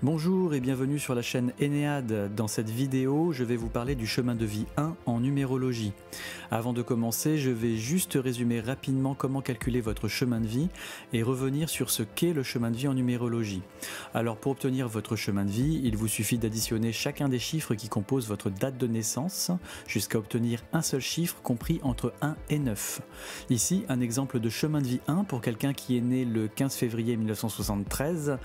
Bonjour et bienvenue sur la chaîne Enéade. Dans cette vidéo, je vais vous parler du chemin de vie 1 en numérologie. Avant de commencer, je vais juste résumer rapidement comment calculer votre chemin de vie et revenir sur ce qu'est le chemin de vie en numérologie. Alors pour obtenir votre chemin de vie, il vous suffit d'additionner chacun des chiffres qui composent votre date de naissance jusqu'à obtenir un seul chiffre compris entre 1 et 9. Ici, un exemple de chemin de vie 1 pour quelqu'un qui est né le 15 février 1973.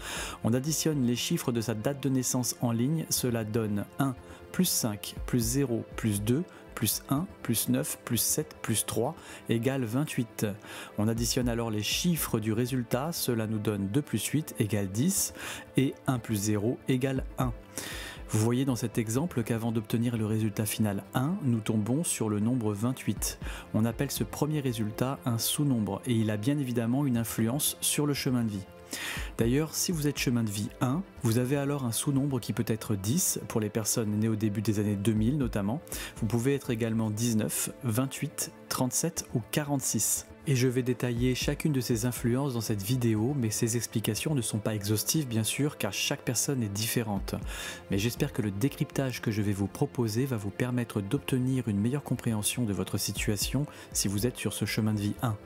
On additionne les chiffres de sa date de naissance en ligne, cela donne 1, plus 5, plus 0, plus 2, plus 1, plus 9, plus 7, plus 3, égale 28. On additionne alors les chiffres du résultat, cela nous donne 2 plus 8 égale 10, et 1 plus 0 égale 1. Vous voyez dans cet exemple qu'avant d'obtenir le résultat final 1, nous tombons sur le nombre 28. On appelle ce premier résultat un sous-nombre, et il a bien évidemment une influence sur le chemin de vie. D'ailleurs, si vous êtes chemin de vie 1, vous avez alors un sous-nombre qui peut être 10 pour les personnes nées au début des années 2000 notamment. Vous pouvez être également 19, 28, 37 ou 46. Et je vais détailler chacune de ces influences dans cette vidéo, mais ces explications ne sont pas exhaustives bien sûr, car chaque personne est différente. Mais j'espère que le décryptage que je vais vous proposer va vous permettre d'obtenir une meilleure compréhension de votre situation si vous êtes sur ce chemin de vie 1.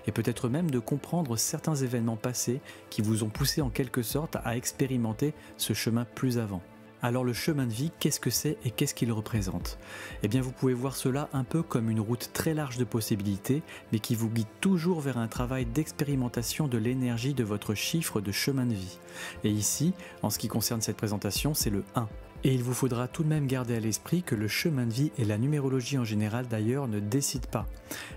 Et peut-être même de comprendre certains événements passés qui vous ont poussé en quelque sorte à expérimenter ce chemin plus avant. Alors le chemin de vie, qu'est-ce que c'est et qu'est-ce qu'il représente? Eh bien vous pouvez voir cela un peu comme une route très large de possibilités, mais qui vous guide toujours vers un travail d'expérimentation de l'énergie de votre chiffre de chemin de vie. Et ici, en ce qui concerne cette présentation, c'est le 1. Et il vous faudra tout de même garder à l'esprit que le chemin de vie et la numérologie en général d'ailleurs ne décident pas.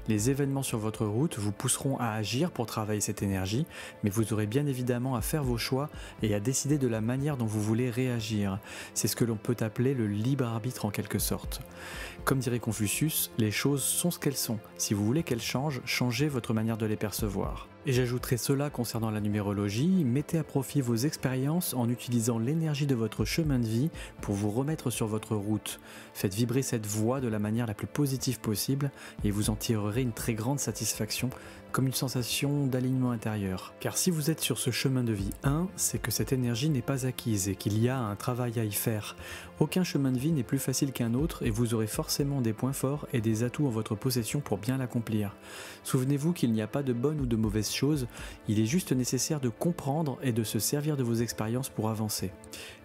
Les événements sur votre route vous pousseront à agir pour travailler cette énergie, mais vous aurez bien évidemment à faire vos choix et à décider de la manière dont vous voulez réagir. C'est ce que l'on peut appeler le libre arbitre en quelque sorte. Comme dirait Confucius, les choses sont ce qu'elles sont. Si vous voulez qu'elles changent, changez votre manière de les percevoir. Et j'ajouterai cela concernant la numérologie, mettez à profit vos expériences en utilisant l'énergie de votre chemin de vie pour vous remettre sur votre route. Faites vibrer cette voie de la manière la plus positive possible et vous en tirerez une très grande satisfaction, comme une sensation d'alignement intérieur. Car si vous êtes sur ce chemin de vie 1, c'est que cette énergie n'est pas acquise et qu'il y a un travail à y faire. Aucun chemin de vie n'est plus facile qu'un autre et vous aurez forcément des points forts et des atouts en votre possession pour bien l'accomplir. Souvenez-vous qu'il n'y a pas de bonne ou de mauvaise chose, il est juste nécessaire de comprendre et de se servir de vos expériences pour avancer.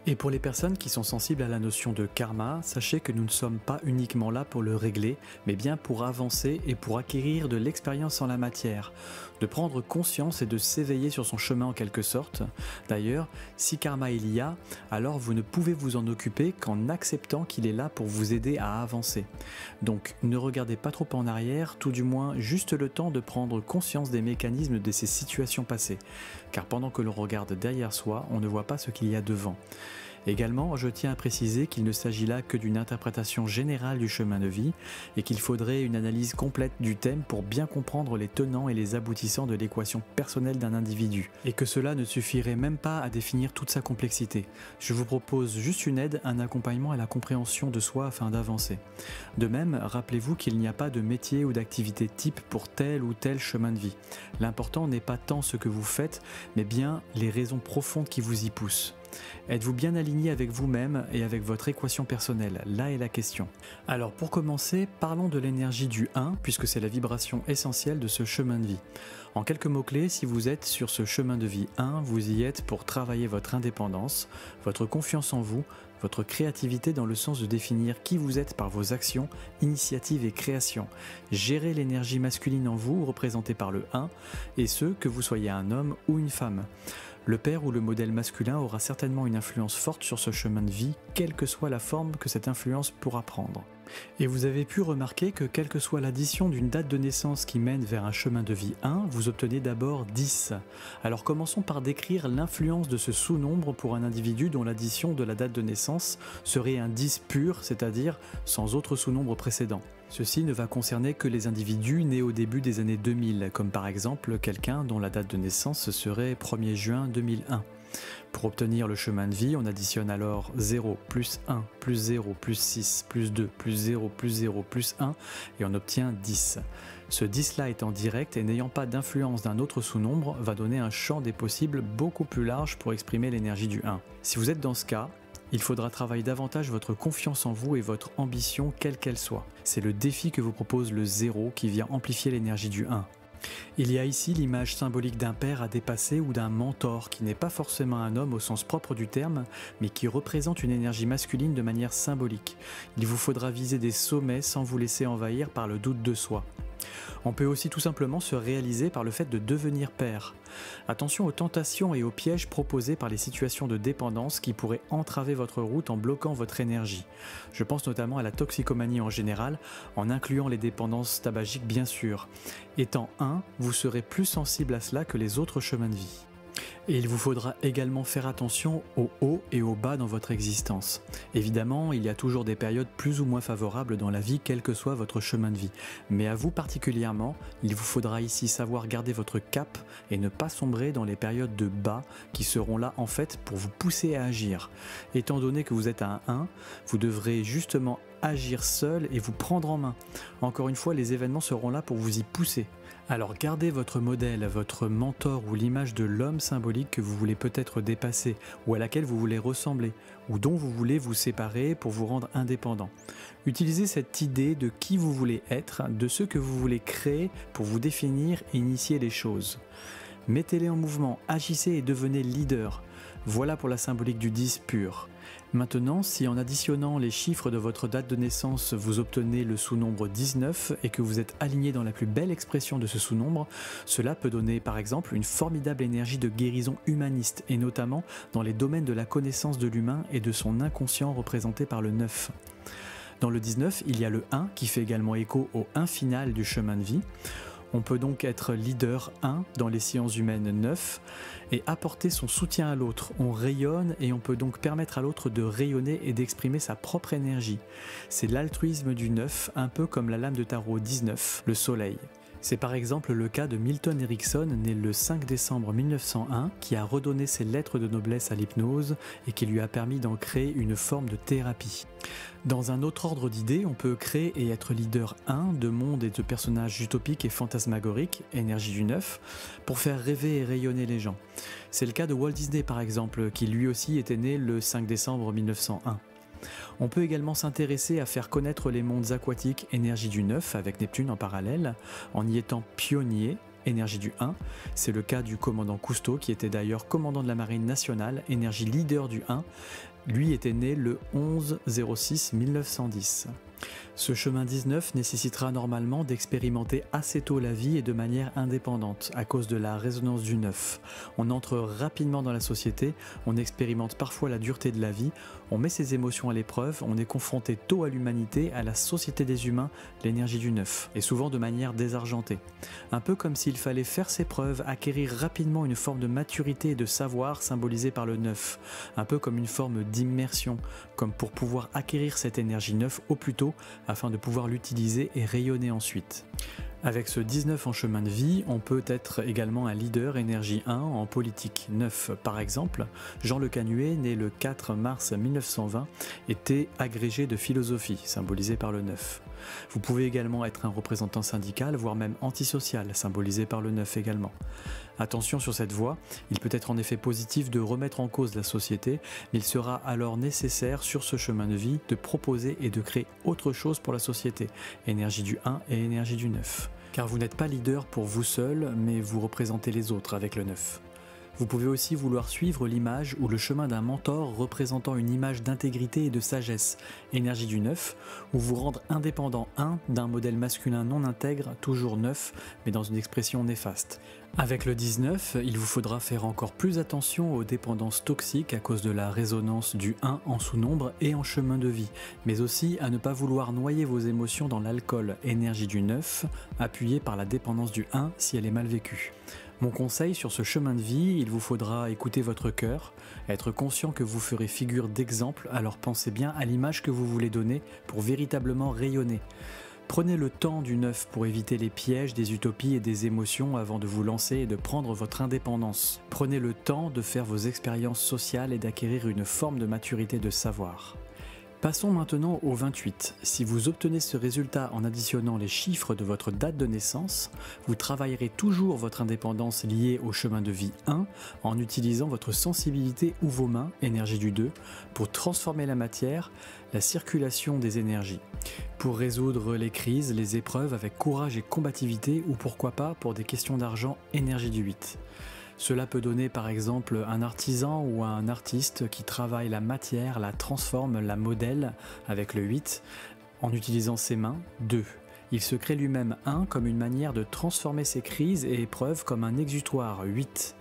Et pour les personnes qui sont sensibles à la notion de karma, sachez que nous ne sommes pas uniquement là pour le régler, mais bien pour avancer et pour acquérir de l'expérience en la matière, de prendre conscience et de s'éveiller sur son chemin en quelque sorte. D'ailleurs, si karma il y a, alors vous ne pouvez vous en occuper qu'en acceptant qu'il est là pour vous aider à avancer. Donc ne regardez pas trop en arrière, tout du moins juste le temps de prendre conscience des mécanismes de ces situations passées, car pendant que l'on regarde derrière soi, on ne voit pas ce qu'il y a devant. Également, je tiens à préciser qu'il ne s'agit là que d'une interprétation générale du chemin de vie et qu'il faudrait une analyse complète du thème pour bien comprendre les tenants et les aboutissants de l'équation personnelle d'un individu, et que cela ne suffirait même pas à définir toute sa complexité. Je vous propose juste une aide, un accompagnement à la compréhension de soi afin d'avancer. De même, rappelez-vous qu'il n'y a pas de métier ou d'activité type pour tel ou tel chemin de vie. L'important n'est pas tant ce que vous faites, mais bien les raisons profondes qui vous y poussent. Êtes-vous bien aligné avec vous-même et avec votre équation personnelle? Là est la question. Alors pour commencer, parlons de l'énergie du 1, puisque c'est la vibration essentielle de ce chemin de vie. En quelques mots-clés, si vous êtes sur ce chemin de vie 1, vous y êtes pour travailler votre indépendance, votre confiance en vous, votre créativité dans le sens de définir qui vous êtes par vos actions, initiatives et créations. Gérez l'énergie masculine en vous, représentée par le 1, et ce, que vous soyez un homme ou une femme. Le père ou le modèle masculin aura certainement une influence forte sur ce chemin de vie, quelle que soit la forme que cette influence pourra prendre. Et vous avez pu remarquer que quelle que soit l'addition d'une date de naissance qui mène vers un chemin de vie 1, vous obtenez d'abord 10. Alors commençons par décrire l'influence de ce sous-nombre pour un individu dont l'addition de la date de naissance serait un 10 pur, c'est-à-dire sans autre sous-nombre précédent. Ceci ne va concerner que les individus nés au début des années 2000, comme par exemple quelqu'un dont la date de naissance serait 1er juin 2001. Pour obtenir le chemin de vie, on additionne alors 0 plus 1 plus 0 plus 6 plus 2 plus 0 plus 0 plus 1 et on obtient 10. Ce 10-là étant direct et n'ayant pas d'influence d'un autre sous-nombre va donner un champ des possibles beaucoup plus large pour exprimer l'énergie du 1. Si vous êtes dans ce cas, il faudra travailler davantage votre confiance en vous et votre ambition quelle qu'elle soit. C'est le défi que vous propose le 0 qui vient amplifier l'énergie du 1. Il y a ici l'image symbolique d'un père à dépasser ou d'un mentor qui n'est pas forcément un homme au sens propre du terme, mais qui représente une énergie masculine de manière symbolique. Il vous faudra viser des sommets sans vous laisser envahir par le doute de soi. On peut aussi tout simplement se réaliser par le fait de devenir père. Attention aux tentations et aux pièges proposés par les situations de dépendance qui pourraient entraver votre route en bloquant votre énergie. Je pense notamment à la toxicomanie en général, en incluant les dépendances tabagiques bien sûr. Étant un, vous serez plus sensible à cela que les autres chemins de vie. Et il vous faudra également faire attention aux hauts et aux bas dans votre existence. Évidemment, il y a toujours des périodes plus ou moins favorables dans la vie, quel que soit votre chemin de vie. Mais à vous particulièrement, il vous faudra ici savoir garder votre cap et ne pas sombrer dans les périodes de bas qui seront là en fait pour vous pousser à agir. Étant donné que vous êtes à un 1, vous devrez justement agir seul et vous prendre en main. Encore une fois, les événements seront là pour vous y pousser. Alors gardez votre modèle, votre mentor ou l'image de l'homme symbolique que vous voulez peut-être dépasser ou à laquelle vous voulez ressembler ou dont vous voulez vous séparer pour vous rendre indépendant. Utilisez cette idée de qui vous voulez être, de ce que vous voulez créer pour vous définir et initier les choses. Mettez-les en mouvement, agissez et devenez leader. Voilà pour la symbolique du 10 pur. Maintenant, si en additionnant les chiffres de votre date de naissance, vous obtenez le sous-nombre 19 et que vous êtes aligné dans la plus belle expression de ce sous-nombre, cela peut donner par exemple une formidable énergie de guérison humaniste et notamment dans les domaines de la connaissance de l'humain et de son inconscient représenté par le 9. Dans le 19, il y a le 1 qui fait également écho au 1 final du chemin de vie. On peut donc être leader 1 dans les sciences humaines 9 et apporter son soutien à l'autre. On rayonne et on peut donc permettre à l'autre de rayonner et d'exprimer sa propre énergie. C'est l'altruisme du 9, un peu comme la lame de tarot 19, le soleil. C'est par exemple le cas de Milton Erickson, né le 5 décembre 1901, qui a redonné ses lettres de noblesse à l'hypnose et qui lui a permis d'en créer une forme de thérapie. Dans un autre ordre d'idées, on peut créer et être leader 1 de mondes et de personnages utopiques et fantasmagoriques, énergie du 9, pour faire rêver et rayonner les gens. C'est le cas de Walt Disney par exemple, qui lui aussi était né le 5 décembre 1901. On peut également s'intéresser à faire connaître les mondes aquatiques, énergie du 9, avec Neptune en parallèle, en y étant pionnier, énergie du 1. C'est le cas du commandant Cousteau, qui était d'ailleurs commandant de la marine nationale, énergie leader du 1. Lui était né le 11-06-1910. Ce chemin 19 nécessitera normalement d'expérimenter assez tôt la vie et de manière indépendante à cause de la résonance du 9. On entre rapidement dans la société, on expérimente parfois la dureté de la vie, on met ses émotions à l'épreuve, on est confronté tôt à l'humanité, à la société des humains, l'énergie du 9, et souvent de manière désargentée. Un peu comme s'il fallait faire ses preuves, acquérir rapidement une forme de maturité et de savoir symbolisée par le 9, un peu comme une forme d'immersion, comme pour pouvoir acquérir cette énergie 9 au plus tôt, afin de pouvoir l'utiliser et rayonner ensuite. Avec ce 19 en chemin de vie, on peut être également un leader énergie 1 en politique 9. Par exemple, Jean Le Canuet, né le 4 mars 1920, était agrégé de philosophie, symbolisé par le 9. Vous pouvez également être un représentant syndical, voire même antisocial, symbolisé par le 9 également. Attention sur cette voie, il peut être en effet positif de remettre en cause la société, mais il sera alors nécessaire sur ce chemin de vie de proposer et de créer autre chose pour la société, énergie du 1 et énergie du 9. Car vous n'êtes pas leader pour vous seul, mais vous représentez les autres avec le 9. Vous pouvez aussi vouloir suivre l'image ou le chemin d'un mentor représentant une image d'intégrité et de sagesse, énergie du 9, ou vous rendre indépendant 1 d'un modèle masculin non intègre, toujours 9, mais dans une expression néfaste. Avec le 19, il vous faudra faire encore plus attention aux dépendances toxiques à cause de la résonance du 1 en sous-nombre et en chemin de vie, mais aussi à ne pas vouloir noyer vos émotions dans l'alcool, énergie du 9, appuyée par la dépendance du 1 si elle est mal vécue. Mon conseil sur ce chemin de vie, il vous faudra écouter votre cœur, être conscient que vous ferez figure d'exemple, alors pensez bien à l'image que vous voulez donner pour véritablement rayonner. Prenez le temps du 9 pour éviter les pièges des utopies et des émotions avant de vous lancer et de prendre votre indépendance. Prenez le temps de faire vos expériences sociales et d'acquérir une forme de maturité de savoir. Passons maintenant au 28. Si vous obtenez ce résultat en additionnant les chiffres de votre date de naissance, vous travaillerez toujours votre indépendance liée au chemin de vie 1 en utilisant votre sensibilité ou vos mains, énergie du 2, pour transformer la matière, la circulation des énergies, pour résoudre les crises, les épreuves avec courage et combativité ou pourquoi pas pour des questions d'argent, énergie du 8. Cela peut donner par exemple un artisan ou un artiste qui travaille la matière, la transforme, la modèle avec le 8 en utilisant ses mains, 2. Il se crée lui-même 1 comme une manière de transformer ses crises et épreuves comme un exutoire, 8.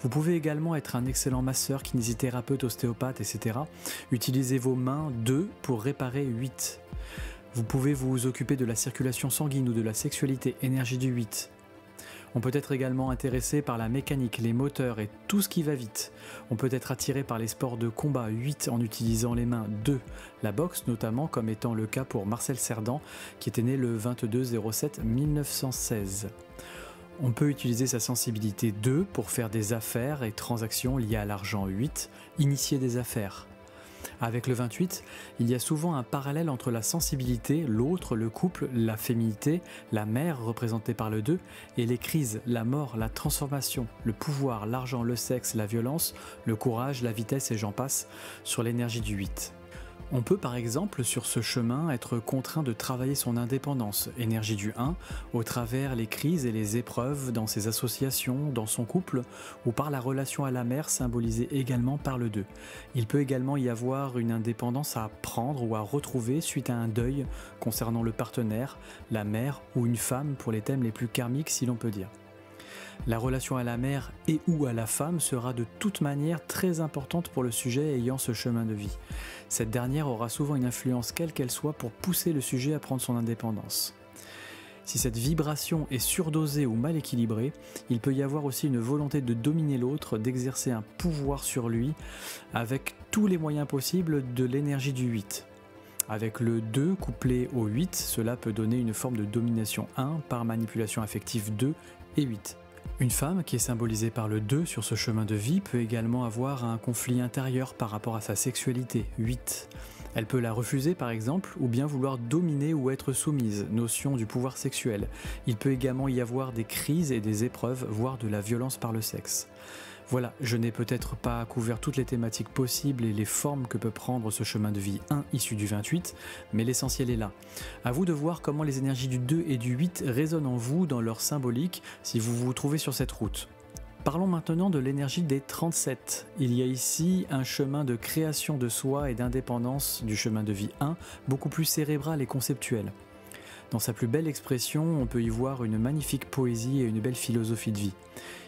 Vous pouvez également être un excellent masseur, kinésithérapeute, ostéopathe, etc. Utilisez vos mains, 2, pour réparer, 8. Vous pouvez vous occuper de la circulation sanguine ou de la sexualité, énergie du 8. On peut être également intéressé par la mécanique, les moteurs et tout ce qui va vite. On peut être attiré par les sports de combat, 8 en utilisant les mains, 2. La boxe notamment, comme étant le cas pour Marcel Cerdan, qui était né le 22/07/1916. On peut utiliser sa sensibilité 2 pour faire des affaires et transactions liées à l'argent, 8, initier des affaires. Avec le 28, il y a souvent un parallèle entre la sensibilité, l'autre, le couple, la féminité, la mère représentée par le 2, et les crises, la mort, la transformation, le pouvoir, l'argent, le sexe, la violence, le courage, la vitesse et j'en passe, sur l'énergie du 8. On peut par exemple sur ce chemin être contraint de travailler son indépendance, énergie du 1, au travers les crises et les épreuves dans ses associations, dans son couple, ou par la relation à la mère symbolisée également par le 2. Il peut également y avoir une indépendance à prendre ou à retrouver suite à un deuil concernant le partenaire, la mère ou une femme pour les thèmes les plus karmiques si l'on peut dire. La relation à la mère et ou à la femme sera de toute manière très importante pour le sujet ayant ce chemin de vie. Cette dernière aura souvent une influence quelle qu'elle soit pour pousser le sujet à prendre son indépendance. Si cette vibration est surdosée ou mal équilibrée, il peut y avoir aussi une volonté de dominer l'autre, d'exercer un pouvoir sur lui avec tous les moyens possibles de l'énergie du 8. Avec le 2 couplé au 8, cela peut donner une forme de domination 1 par manipulation affective 2 et 8. Une femme qui est symbolisée par le 2 sur ce chemin de vie peut également avoir un conflit intérieur par rapport à sa sexualité, 8. Elle peut la refuser par exemple, ou bien vouloir dominer ou être soumise, notion du pouvoir sexuel. Il peut également y avoir des crises et des épreuves, voire de la violence par le sexe. Voilà, je n'ai peut-être pas couvert toutes les thématiques possibles et les formes que peut prendre ce chemin de vie 1 issu du 28, mais l'essentiel est là. À vous de voir comment les énergies du 2 et du 8 résonnent en vous dans leur symbolique si vous vous trouvez sur cette route. Parlons maintenant de l'énergie des 37. Il y a ici un chemin de création de soi et d'indépendance du chemin de vie 1, beaucoup plus cérébral et conceptuel. Dans sa plus belle expression, on peut y voir une magnifique poésie et une belle philosophie de vie.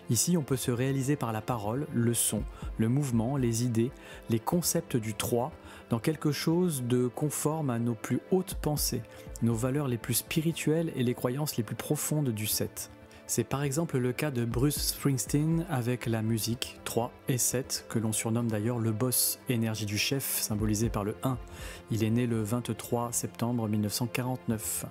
Ici, on peut se réaliser par la parole, le son, le mouvement, les idées, les concepts du 3, dans quelque chose de conforme à nos plus hautes pensées, nos valeurs les plus spirituelles et les croyances les plus profondes du 7. C'est par exemple le cas de Bruce Springsteen avec la musique 3 et 7, que l'on surnomme d'ailleurs le boss, énergie du chef, symbolisé par le 1. Il est né le 23 septembre 1949.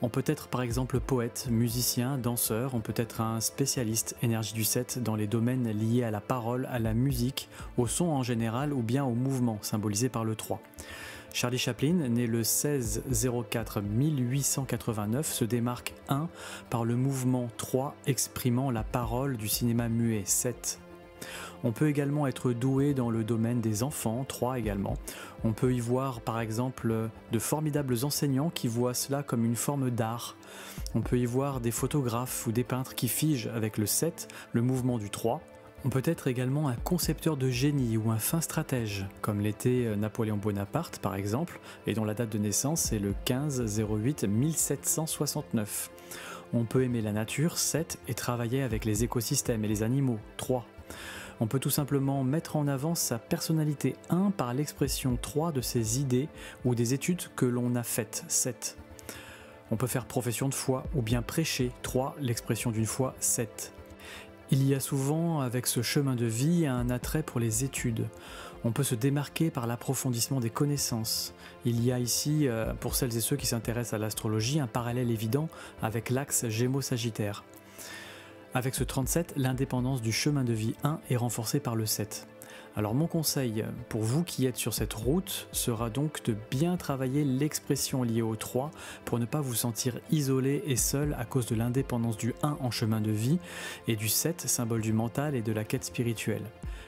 On peut être par exemple poète, musicien, danseur, on peut être un spécialiste énergie du 7 dans les domaines liés à la parole, à la musique, au son en général ou bien au mouvement, symbolisé par le 3. Charlie Chaplin, né le 16/04/1889, se démarque 1 par le mouvement 3 exprimant la parole du cinéma muet 7. On peut également être doué dans le domaine des enfants, 3 également. On peut y voir par exemple de formidables enseignants qui voient cela comme une forme d'art. On peut y voir des photographes ou des peintres qui figent avec le 7, le mouvement du 3. On peut être également un concepteur de génie ou un fin stratège, comme l'était Napoléon Bonaparte par exemple, et dont la date de naissance est le 15/08/1769. On peut aimer la nature, 7, et travailler avec les écosystèmes et les animaux, 3. On peut tout simplement mettre en avant sa personnalité 1 par l'expression 3 de ses idées ou des études que l'on a faites, 7. On peut faire profession de foi ou bien prêcher, 3, l'expression d'une foi, 7. Il y a souvent avec ce chemin de vie un attrait pour les études. On peut se démarquer par l'approfondissement des connaissances. Il y a ici, pour celles et ceux qui s'intéressent à l'astrologie, un parallèle évident avec l'axe Gémeaux-Sagittaire. Avec ce 37, l'indépendance du chemin de vie 1 est renforcée par le 7. Alors mon conseil pour vous qui êtes sur cette route sera donc de bien travailler l'expression liée au 3 pour ne pas vous sentir isolé et seul à cause de l'indépendance du 1 en chemin de vie et du 7, symbole du mental et de la quête spirituelle.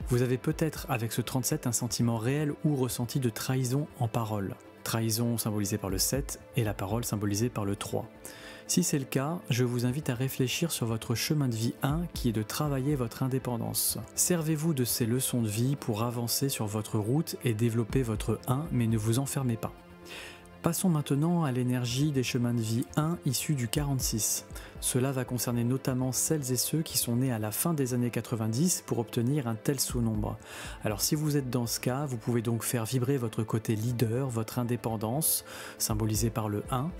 Vous avez peut-être avec ce 37 un sentiment réel ou ressenti de trahison en parole. Trahison symbolisée par le 7 et la parole symbolisée par le 3. Si c'est le cas, je vous invite à réfléchir sur votre chemin de vie 1 qui est de travailler votre indépendance. Servez-vous de ces leçons de vie pour avancer sur votre route et développer votre 1, mais ne vous enfermez pas. Passons maintenant à l'énergie des chemins de vie 1 issus du 46. Cela va concerner notamment celles et ceux qui sont nés à la fin des années 90 pour obtenir un tel sous-nombre. Alors si vous êtes dans ce cas, vous pouvez donc faire vibrer votre côté leader, votre indépendance, symbolisée par le 1,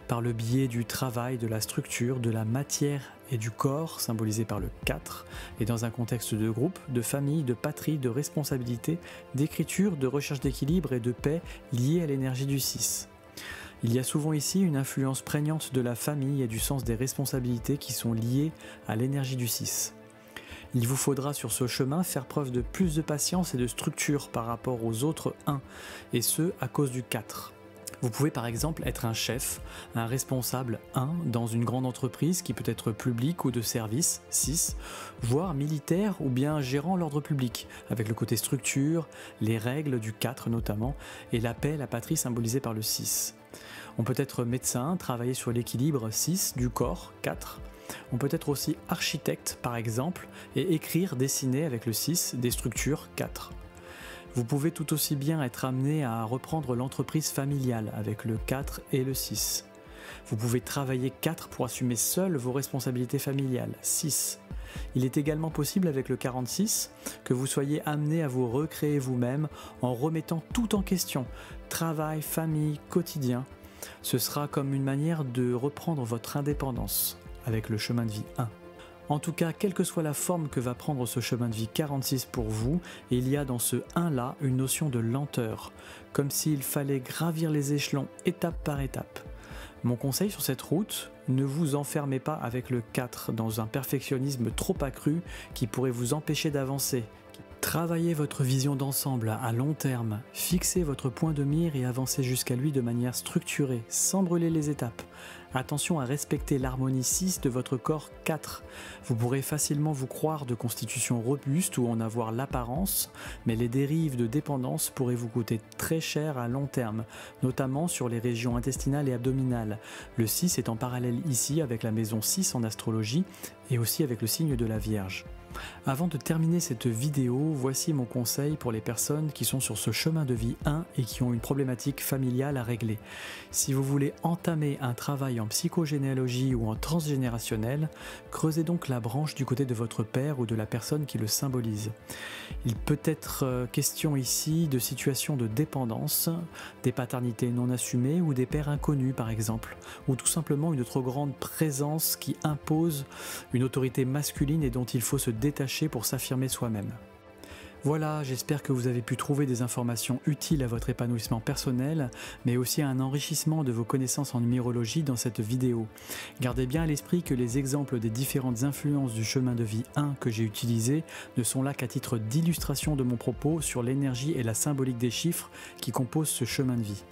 par le biais du travail, de la structure, de la matière et du corps, symbolisé par le 4, et dans un contexte de groupe, de famille, de patrie, de responsabilité, d'écriture, de recherche d'équilibre et de paix lié à l'énergie du 6. Il y a souvent ici une influence prégnante de la famille et du sens des responsabilités qui sont liées à l'énergie du 6. Il vous faudra sur ce chemin faire preuve de plus de patience et de structure par rapport aux autres 1, et ce à cause du 4. Vous pouvez par exemple être un chef, un responsable 1 dans une grande entreprise qui peut être publique ou de service 6, voire militaire ou bien gérant l'ordre public, avec le côté structure, les règles du 4 notamment, et la paix, la patrie symbolisée par le 6. On peut être médecin, travailler sur l'équilibre 6 du corps 4. On peut être aussi architecte par exemple et écrire, dessiner avec le 6 des structures 4. Vous pouvez tout aussi bien être amené à reprendre l'entreprise familiale avec le 4 et le 6. Vous pouvez travailler 4 pour assumer seul vos responsabilités familiales, 6. Il est également possible avec le 46 que vous soyez amené à vous recréer vous-même en remettant tout en question, travail, famille, quotidien. Ce sera comme une manière de reprendre votre indépendance avec le chemin de vie 1. En tout cas, quelle que soit la forme que va prendre ce chemin de vie 46 pour vous, il y a dans ce 1-là une notion de lenteur, comme s'il fallait gravir les échelons étape par étape. Mon conseil sur cette route, ne vous enfermez pas avec le 4 dans un perfectionnisme trop accru qui pourrait vous empêcher d'avancer. Travaillez votre vision d'ensemble à long terme, fixez votre point de mire et avancez jusqu'à lui de manière structurée, sans brûler les étapes. Attention à respecter l'harmonie 6 de votre corps 4. Vous pourrez facilement vous croire de constitution robuste ou en avoir l'apparence, mais les dérives de dépendance pourraient vous coûter très cher à long terme, notamment sur les régions intestinales et abdominales. Le 6 est en parallèle ici avec la maison 6 en astrologie et aussi avec le signe de la Vierge. Avant de terminer cette vidéo, voici mon conseil pour les personnes qui sont sur ce chemin de vie 1 et qui ont une problématique familiale à régler. Si vous voulez entamer un travail en psychogénéalogie ou en transgénérationnel, creusez donc la branche du côté de votre père ou de la personne qui le symbolise. Il peut être question ici de situations de dépendance, des paternités non assumées ou des pères inconnus par exemple, ou tout simplement une trop grande présence qui impose une autorité masculine et dont il faut se détacher pour s'affirmer soi-même. Voilà, j'espère que vous avez pu trouver des informations utiles à votre épanouissement personnel, mais aussi à un enrichissement de vos connaissances en numérologie dans cette vidéo. Gardez bien à l'esprit que les exemples des différentes influences du chemin de vie 1 que j'ai utilisés ne sont là qu'à titre d'illustration de mon propos sur l'énergie et la symbolique des chiffres qui composent ce chemin de vie.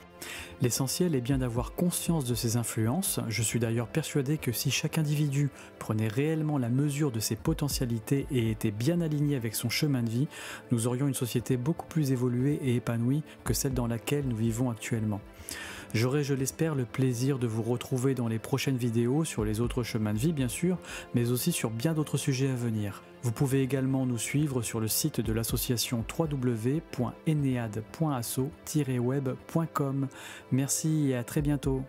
L'essentiel est bien d'avoir conscience de ces influences. Je suis d'ailleurs persuadé que si chaque individu prenait réellement la mesure de ses potentialités et était bien aligné avec son chemin de vie, nous aurions une société beaucoup plus évoluée et épanouie que celle dans laquelle nous vivons actuellement. J'aurai, je l'espère, le plaisir de vous retrouver dans les prochaines vidéos sur les autres chemins de vie bien sûr, mais aussi sur bien d'autres sujets à venir. Vous pouvez également nous suivre sur le site de l'association www.enead.asso-web.com. Merci et à très bientôt.